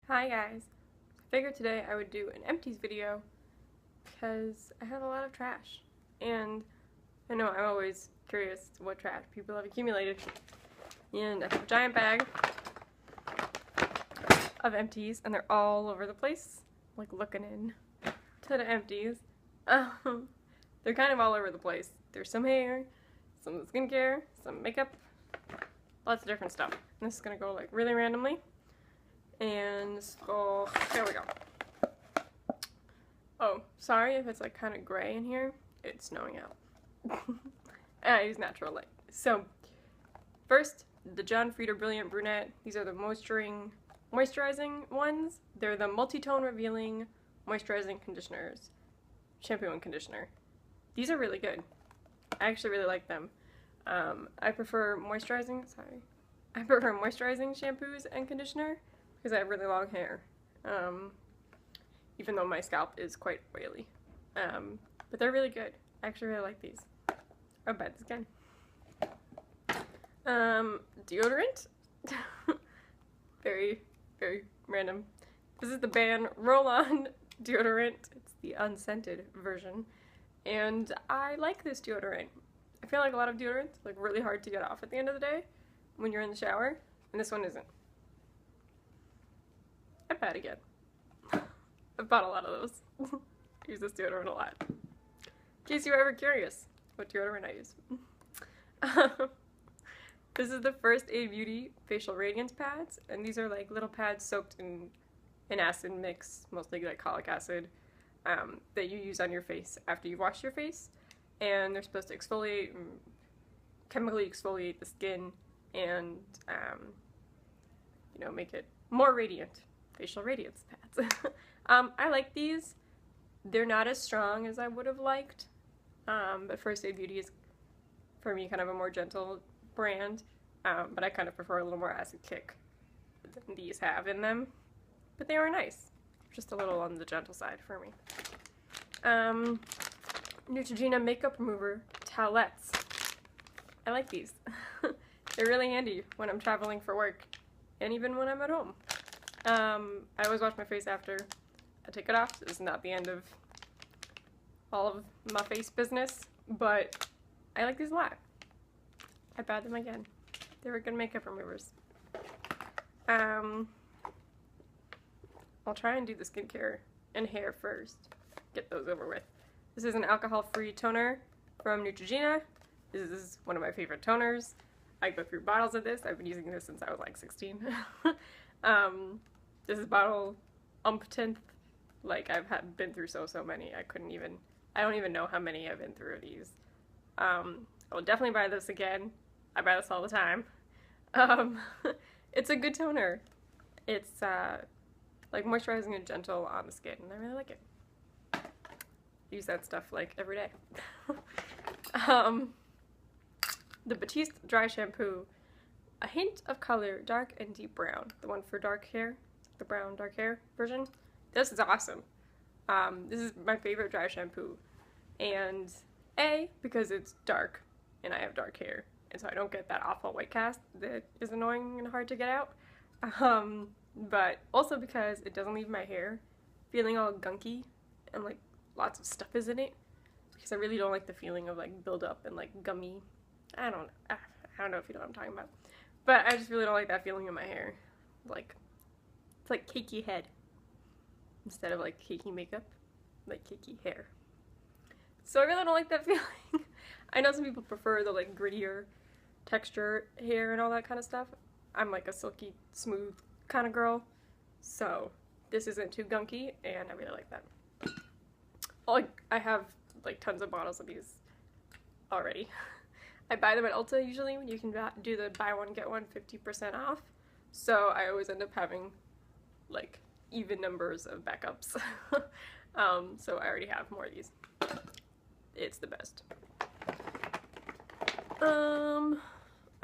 Hi guys! I figured today I would do an empties video because I have a lot of trash. And I know I'm always curious what trash people have accumulated. And I have a giant bag of empties and they're all over the place. Like looking in to the empties. They're kind of all over the place. There's some hair, some skincare, some makeup, lots of different stuff. And this is gonna go like really randomly. And so, there we go. Oh, sorry if it's like kind of gray in here. It's snowing out. And I use natural light. So, first, the John Frieder Brilliant Brunette. These are the moisturizing ones. They're the multi-tone revealing moisturizing conditioners. Shampoo and conditioner. These are really good. I actually really like them. I prefer moisturizing shampoos and conditioner because I have really long hair, even though my scalp is quite oily. But they're really good. I actually really like these. I'll buy this again. Deodorant. Very, very random. This is the Ban Roll-On deodorant. It's the unscented version. And I like this deodorant. I feel like a lot of deodorants are like really hard to get off at the end of the day when you're in the shower, and this one isn't. I buy it again. I've bought a lot of those. I use this deodorant a lot. In case you were ever curious what deodorant I use. This is the First Aid Beauty Facial Radiance Pads, and these are like little pads soaked in an acid mix, mostly glycolic acid, that you use on your face after you wash your face. And they're supposed to exfoliate, chemically exfoliate the skin and, make it more radiant. Facial radiance pads. I like these. They're not as strong as I would have liked, but First Aid Beauty is, for me, kind of a more gentle brand, but I kind of prefer a little more acid kick than these have in them. But they are nice. Just a little on the gentle side for me. Neutrogena Makeup Remover Towelettes. I like these. They're really handy when I'm traveling for work, and even when I'm at home. I always wash my face after I take it off. This is not the end of all of my face business, but I like these a lot. I buy them again. They were good makeup removers. I'll try and do the skincare and hair first. Get those over with. This is an alcohol-free toner from Neutrogena. This is one of my favorite toners. I go through bottles of this. I've been using this since I was like 16. This is bottle umpteenth. Like, I've been through so many. I don't even know how many I've been through of these. I will definitely buy this again. I buy this all the time. It's a good toner. It's like moisturizing and gentle on the skin, and I really like it. Use that stuff like every day. The Batiste Dry Shampoo. A hint of color, dark and deep brown. The one for dark hair, the brown dark hair version. This is awesome. This is my favorite dry shampoo. And because it's dark and I have dark hair, and so I don't get that awful white cast that is annoying and hard to get out. But also because it doesn't leave my hair feeling all gunky and like lots of stuff is in it. Because I really don't like the feeling of like buildup and like gummy. I don't know if you know what I'm talking about. But I just really don't like that feeling in my hair. Like, it's like cakey head. Instead of like cakey makeup, like cakey hair. So I really don't like that feeling. I know some people prefer the like grittier texture hair and all that kind of stuff. I'm like a silky, smooth kind of girl. So this isn't too gunky and I really like that. I have like tons of bottles of these already. I buy them at Ulta usually when you can do the buy one get one 50% off. So I always end up having like even numbers of backups. So I already have more of these. It's the best.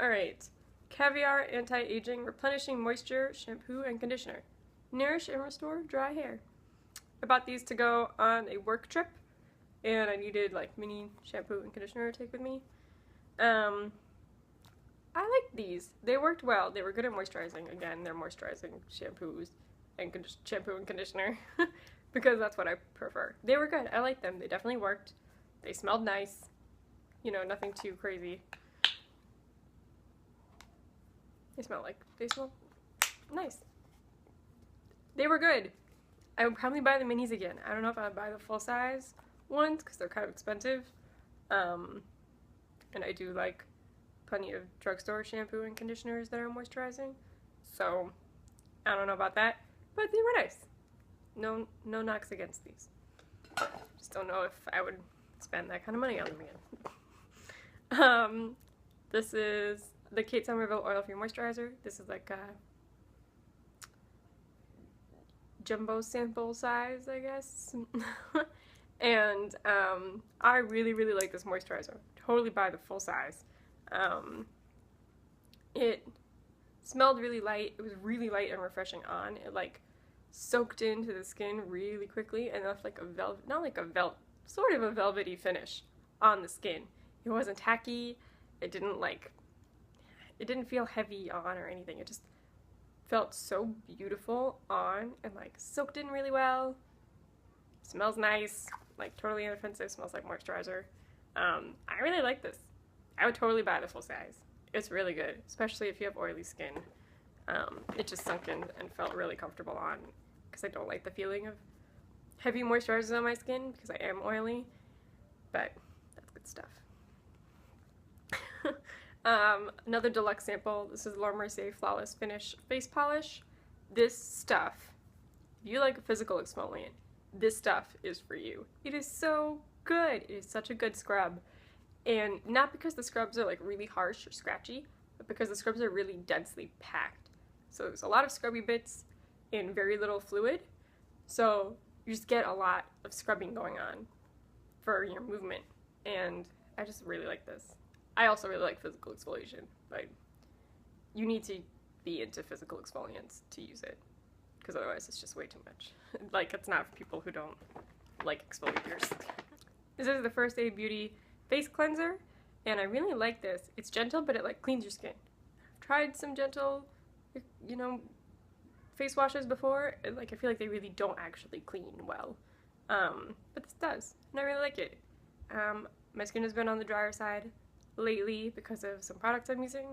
Alright. Caviar Anti-Aging Replenishing Moisture Shampoo and Conditioner. Nourish and restore dry hair. I bought these to go on a work trip, and I needed like mini shampoo and conditioner to take with me. I like these. They worked well. They were good at moisturizing. Again, they're moisturizing shampoos. and shampoo and conditioner because that's what I prefer. They were good. I liked them. They definitely worked. They smelled nice. You know, nothing too crazy. They smell nice. They were good. I would probably buy the minis again. I don't know if I would buy the full size ones because they're kind of expensive. And I do like plenty of drugstore shampoo and conditioners that are moisturizing. So I don't know about that, but they were nice. No knocks against these. Just don't know if I would spend that kind of money on them again. This is the Kate Somerville Oil-Free Moisturizer. This is like a jumbo sample size, I guess. And I really, really like this moisturizer. Totally buy the full size. It smelled really light. It was really light and refreshing on. It like soaked into the skin really quickly and left like sort of a velvety finish on the skin. It wasn't tacky. It didn't feel heavy on or anything. It just felt so beautiful on and like soaked in really well. Smells nice, like totally inoffensive, smells like moisturizer. I really like this. I would totally buy the full size. It's really good, especially if you have oily skin. It just sunk in and felt really comfortable on because I don't like the feeling of heavy moisturizers on my skin because I am oily, but that's good stuff. Another deluxe sample. This is Laura Mercier Flawless Finish Face Polish. This stuff, if you like a physical exfoliant, this stuff is for you. It is so good. It is such a good scrub. And not because the scrubs are like really harsh or scratchy, but because the scrubs are really densely packed. So there's a lot of scrubby bits in very little fluid. So you just get a lot of scrubbing going on for your movement. And I just really like this. I also really like physical exfoliation, but you need to be into physical exfoliants to use it, because otherwise it's just way too much. Like, it's not for people who don't like exfoliators. This is the First Aid Beauty Face Cleanser, and I really like this. It's gentle, but it like cleans your skin. I've tried some gentle, you know, face washes before, and like I feel like they really don't actually clean well. But this does, and I really like it. My skin has been on the drier side lately because of some products I'm using,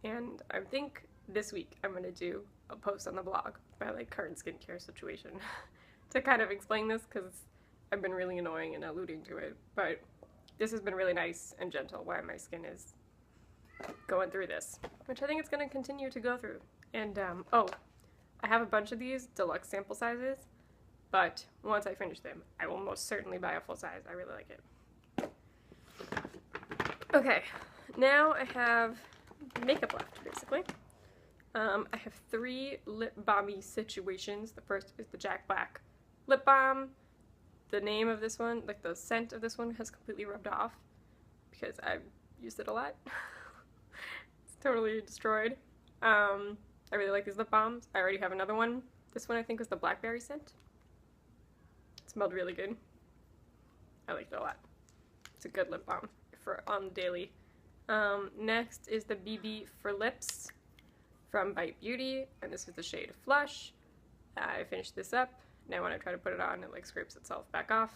and I think this week I'm going to do a post on the blog about like current skincare situation to kind of explain this because I've been really annoying and alluding to it, but this has been really nice and gentle while my skin is going through this, which I think it's going to continue to go through. And oh, I have a bunch of these deluxe sample sizes, but once I finish them I will most certainly buy a full size. I really like it. Okay, now I have makeup left, basically. I have 3 lip balmy situations. The first is the Jack Black lip balm. The name of this one, like the scent of this one, has completely rubbed off because I've used it a lot. It's totally destroyed. I really like these lip balms. I already have another one. This one I think was the blackberry scent. It smelled really good. I liked it a lot. It's a good lip balm for on the daily. Next is the BB for Lips from Bite Beauty, and this is the shade Flush. I finished this up. Now when I try to put it on, it like scrapes itself back off.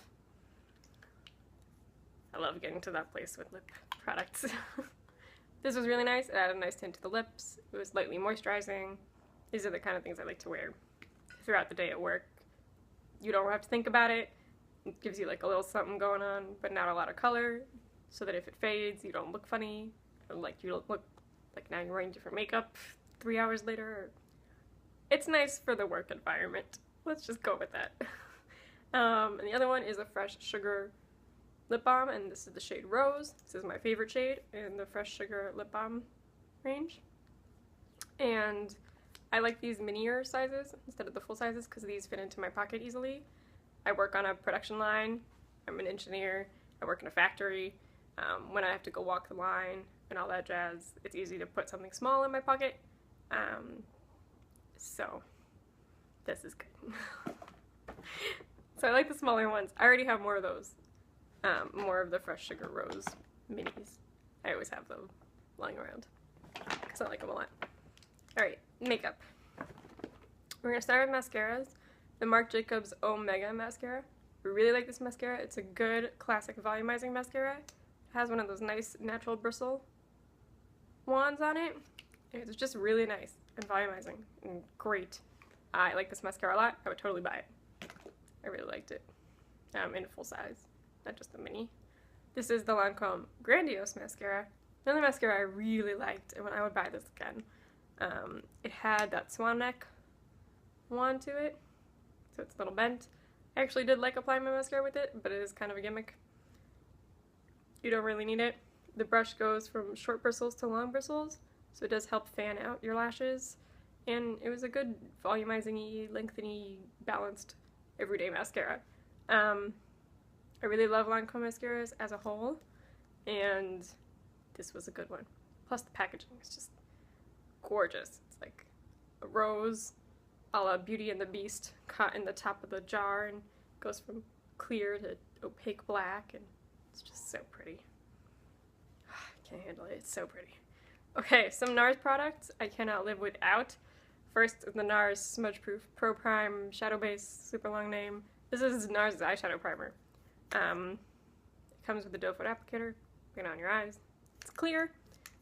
I love getting to that place with lip products. This was really nice. It added a nice tint to the lips. It was lightly moisturizing. These are the kind of things I like to wear throughout the day at work. You don't have to think about it. It gives you like a little something going on, but not a lot of color, so that if it fades, you don't look funny. Or like you don't look like now you're wearing different makeup 3 hours later. It's nice for the work environment. Let's just go with that. And the other one is a Fresh Sugar lip balm, and this is the shade Rose. This is my favorite shade in the Fresh Sugar lip balm range. And I like these minier sizes instead of the full sizes because these fit into my pocket easily. I work on a production line. I'm an engineer. I work in a factory. When I have to go walk the line and all that jazz, it's easy to put something small in my pocket. So this is good. So I like the smaller ones. I already have more of those. More of the Fresh Sugar Rose minis. I always have them lying around because I like them a lot. Alright, makeup. We're going to start with mascaras. The Marc Jacobs Omega mascara. I really like this mascara. It's a good classic volumizing mascara. It has one of those nice natural bristle wands on it. It's just really nice and volumizing and great. I like this mascara a lot. I would totally buy it. I really liked it. In full size, not just the mini. This is the Lancome Grandiose mascara. Another mascara I really liked, and when I would buy this again. It had that swan neck wand to it, so it's a little bent. I actually did like applying my mascara with it, but it is kind of a gimmick. You don't really need it. The brush goes from short bristles to long bristles, so it does help fan out your lashes. And it was a good volumizing-y, lengthen-y, balanced, everyday mascara. I really love Lancome mascaras as a whole, and this was a good one. Plus the packaging is just gorgeous. It's like a rose a la Beauty and the Beast caught in the top of the jar and goes from clear to opaque black, and it's just so pretty. I can't handle it, it's so pretty. Okay, some NARS products I cannot live without. First, the NARS Smudge Proof Pro Prime Shadow Base, super long name. This is NARS eyeshadow primer. It comes with a doe foot applicator. Put it on your eyes. It's clear.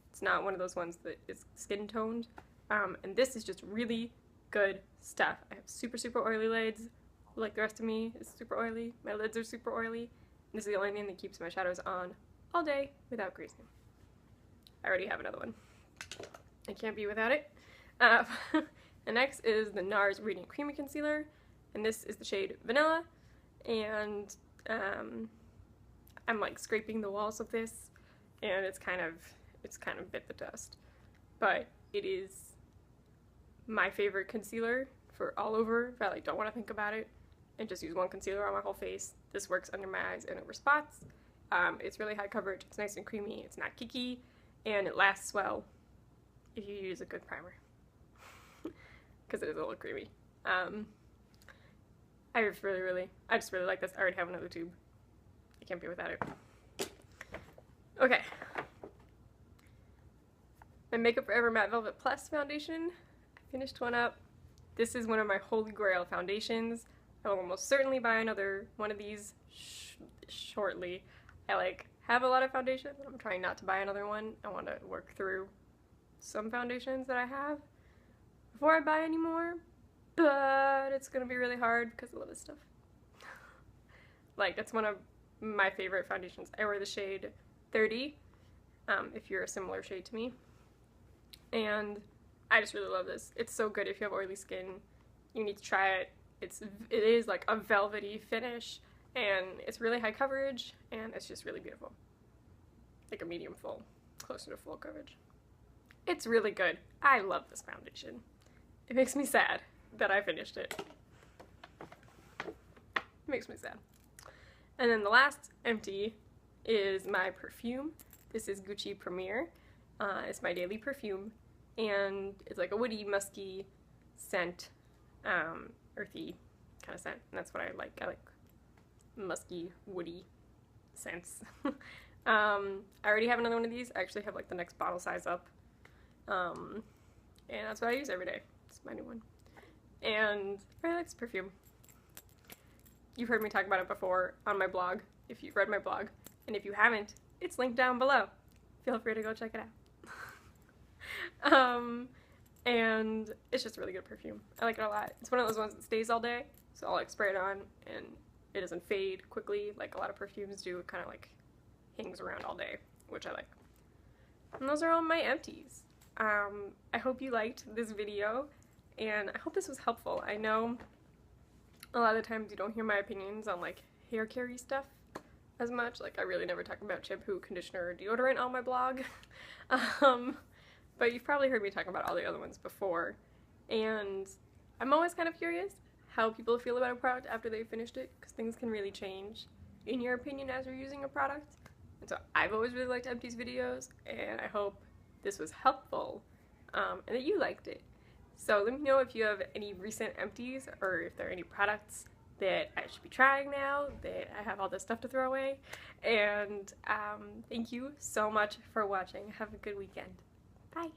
It's not one of those ones that is skin toned. And this is just really good stuff. I have super, super oily lids. Like the rest of me is super oily. My lids are super oily. And this is the only thing that keeps my shadows on all day without greasing. I already have another one. I can't be without it. The next is the NARS Radiant Creamy Concealer, and this is the shade Vanilla, and I'm like scraping the walls of this, and it's kind of bit the dust, but it is my favorite concealer for all over if I like don't want to think about it and just use one concealer on my whole face. This works under my eyes and over spots. It's really high coverage, it's nice and creamy, it's not kicky, and it lasts well if you use a good primer. Because it is a little creamy. I just really like this. I already have another tube. I can't be without it. Okay. My Makeup Forever Matte Velvet Plus foundation. I finished one up. This is one of my holy grail foundations. I will almost certainly buy another one of these shortly. I have a lot of foundation, but I'm trying not to buy another one. I want to work through some foundations that I have before I buy any more, but it's gonna be really hard because I love this stuff. It's one of my favorite foundations. I wear the shade 30, if you're a similar shade to me, and I just really love this. It's so good if you have oily skin. You need to try it. It is like a velvety finish, and it's really high coverage, and it's just really beautiful. Like a medium full, closer to full coverage. It's really good. I love this foundation. It makes me sad that I finished it. It makes me sad. And then the last empty is my perfume. This is Gucci Premier. It's my daily perfume, and it's like a woody, musky scent, earthy kind of scent, and that's what I like. I like musky, woody scents. I already have another one of these. I actually have like the next bottle size up, and that's what I use every day. It's my new one. And I really like this perfume. You've heard me talk about it before on my blog, if you've read my blog. And if you haven't, it's linked down below. Feel free to go check it out. And it's just a really good perfume. I like it a lot. It's one of those ones that stays all day, so I'll spray it on and it doesn't fade quickly like a lot of perfumes do. It kind of hangs around all day, which I like. And those are all my empties. I hope you liked this video, and I hope this was helpful. I know a lot of the times you don't hear my opinions on hair care stuff as much. I really never talk about shampoo, conditioner, or deodorant on my blog. But you've probably heard me talk about all the other ones before, and I'm always kind of curious how people feel about a product after they've finished it, because things can really change in your opinion as you're using a product. And so I've always really liked Empties videos, and I hope this was helpful, and that you liked it. So let me know if you have any recent Empties, or if there are any products that I should be trying now that I have all this stuff to throw away. And thank you so much for watching. Have a good weekend. Bye!